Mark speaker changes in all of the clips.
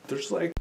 Speaker 1: there's like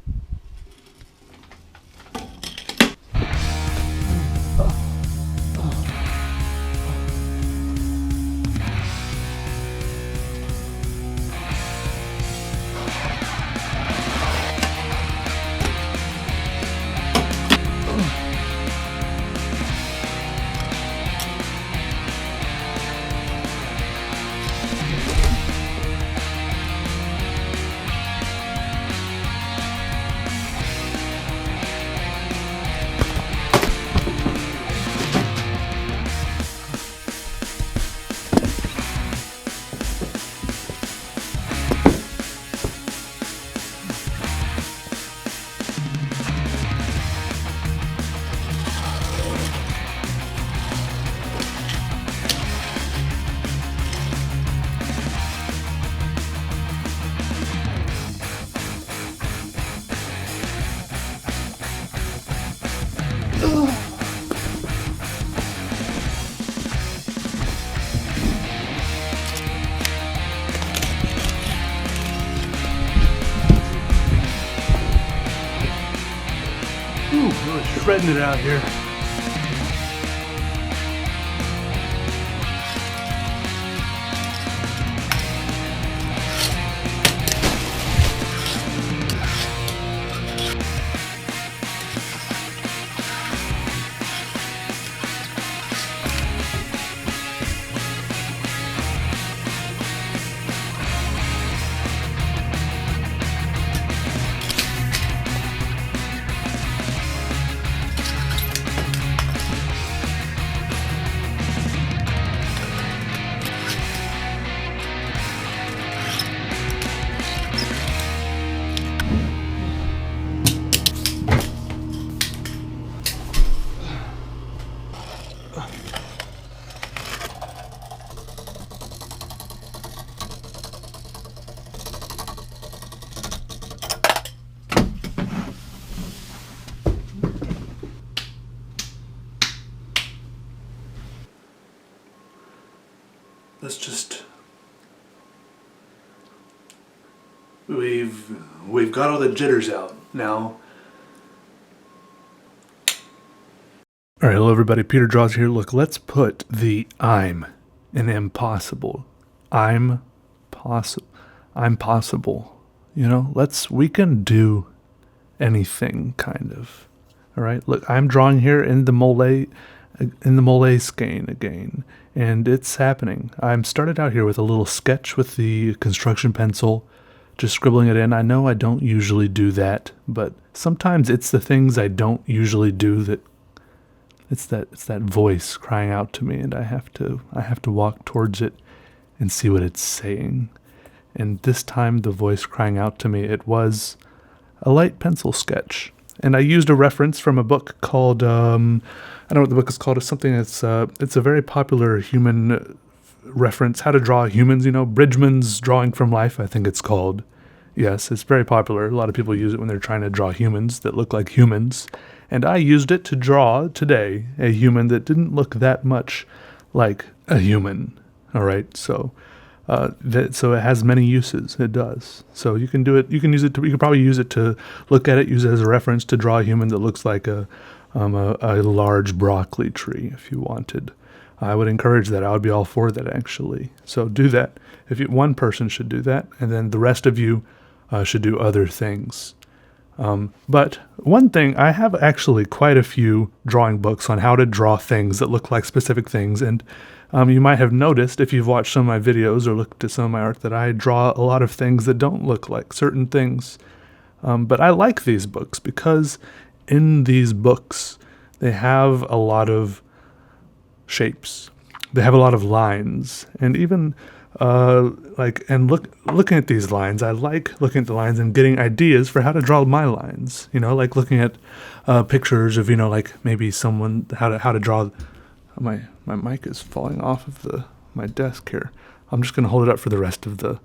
Speaker 1: really shredding it out here. Let's just, we've got all the jitters out now. All right, hello everybody, Peter Draws here. Look, let's put the I'm in impossible. I'm possible. You know, we can do anything, kind of. All right, look, I'm drawing here in the mole skein again, and it's happening. I'm started out here with a little sketch with the construction pencil, just scribbling it in. I know I don't usually do that, but sometimes it's the things I don't usually do that it's that voice crying out to me, and I have to walk towards it and see what it's saying. And this time the voice crying out to me, it was a light pencil sketch. And I used a reference from a book called, I don't know what the book is called. It's something it's a very popular human reference, how to draw humans, you know, Bridgman's Drawing from Life, I think it's called. Yes, it's very popular. A lot of people use it when they're trying to draw humans that look like humans. And I used it to draw today a human that didn't look that much like a human. All right, so so it has many uses. It does. So you can do it. You can use it. You can probably use it to look at it. Use it as a reference to draw a human that looks like a large broccoli tree. If you wanted, I would encourage that. I would be all for that, actually. So do that. One person should do that, and then the rest of you should do other things. But one thing, I have actually quite a few drawing books on how to draw things that look like specific things, and you might have noticed if you've watched some of my videos or looked at some of my art that I draw a lot of things that don't look like certain things. But I like these books because in these books they have a lot of shapes. They have a lot of lines, and even looking at these lines, I like looking at the lines and getting ideas for how to draw my lines. You know, like looking at pictures of, you know, like maybe someone how to draw. My mic is falling off of my desk here. I'm just going to hold it up for the rest of the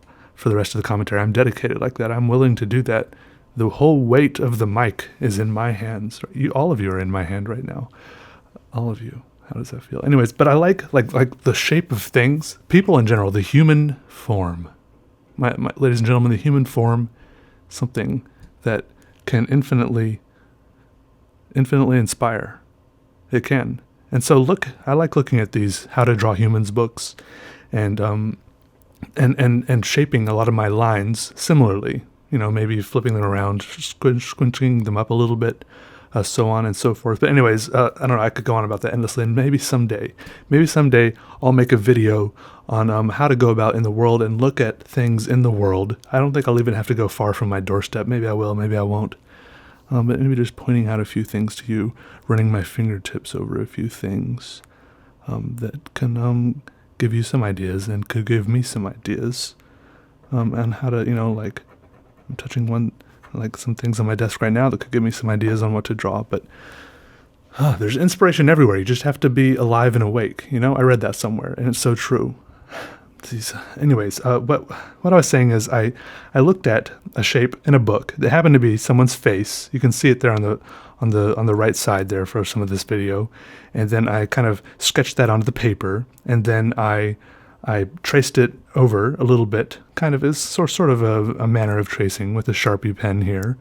Speaker 1: commentary. I'm dedicated like that. I'm willing to do that. The whole weight of the mic is in my hands. All of you are in my hand right now. All of you. How does that feel? Anyways, but I like the shape of things, people in general, the human form. My ladies and gentlemen, the human form, something that can infinitely inspire. It can. And so I like looking at these How to Draw Humans books, and shaping a lot of my lines similarly. Maybe flipping them around, squinching them up a little bit, so on and so forth. But anyways, I don't know. I could go on about that endlessly, and maybe someday I'll make a video on how to go about in the world and look at things in the world. I don't think I'll even have to go far from my doorstep. Maybe I will. Maybe I won't. But maybe just pointing out a few things to you, running my fingertips over a few things that can give you some ideas and could give me some ideas on how to, like I'm touching some things on my desk right now that could give me some ideas on what to draw. But there's inspiration everywhere. You just have to be alive and awake. I read that somewhere, and it's so true. Anyways, what I was saying is I looked at a shape in a book that happened to be someone's face. You can see it there on the right side there for some of this video, and then I kind of sketched that onto the paper, and then I traced it over a little bit, kind of as sort of a manner of tracing with a Sharpie pen here,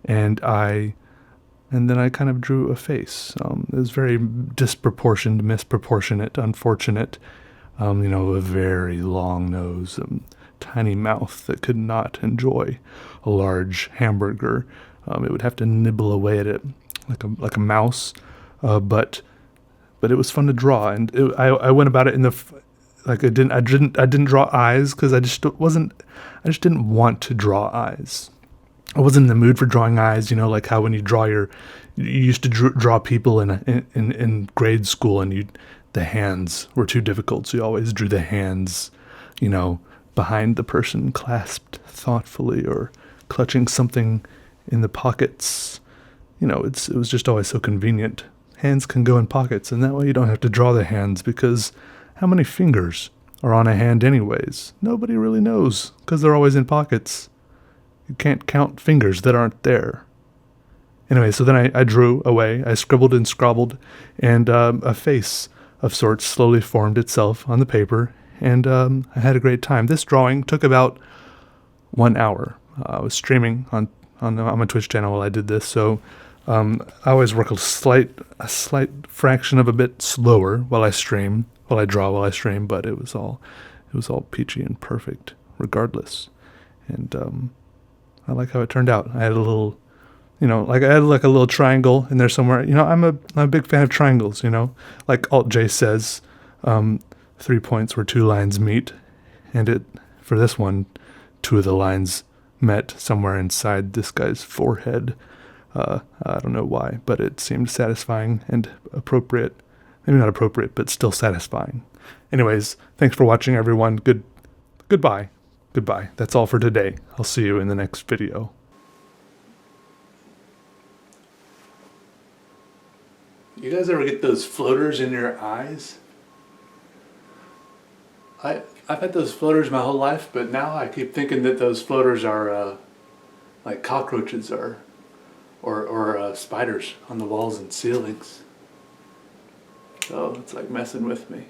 Speaker 1: and then I kind of drew a face. It was very disproportioned, misproportionate, unfortunate. A very long nose, tiny mouth that could not enjoy a large hamburger. It would have to nibble away at it like a mouse. But it was fun to draw, and I went about it in I didn't draw eyes because I just didn't want to draw eyes. I wasn't in the mood for drawing eyes. Like how when you used to draw people in grade school, and the hands were too difficult, so you always drew the hands, behind the person, clasped thoughtfully or clutching something in the pockets. It was just always so convenient. Hands can go in pockets, and that way you don't have to draw the hands, because how many fingers are on a hand anyways? Nobody really knows, because they're always in pockets. You can't count fingers that aren't there. Anyway, so then I drew away, I scribbled and scrabbled, and a face of sorts slowly formed itself on the paper, and I had a great time. This drawing took about 1 hour. I was streaming on my Twitch channel while I did this, so I always work a slight fraction of a bit slower while I draw while I stream, but it was all peachy and perfect regardless. And I like how it turned out. I had a little, I had like a little triangle in there somewhere. I'm a big fan of triangles, like Alt J says, 3 points where 2 lines meet. And for this one, 2 of the lines met somewhere inside this guy's forehead. I don't know why, but it seemed satisfying and appropriate. Maybe not appropriate, but still satisfying. Anyways, thanks for watching, everyone. Goodbye. That's all for today. I'll see you in the next video. You guys ever get those floaters in your eyes? I've had those floaters my whole life, but now I keep thinking that those floaters are like cockroaches or spiders on the walls and ceilings. So it's like messing with me.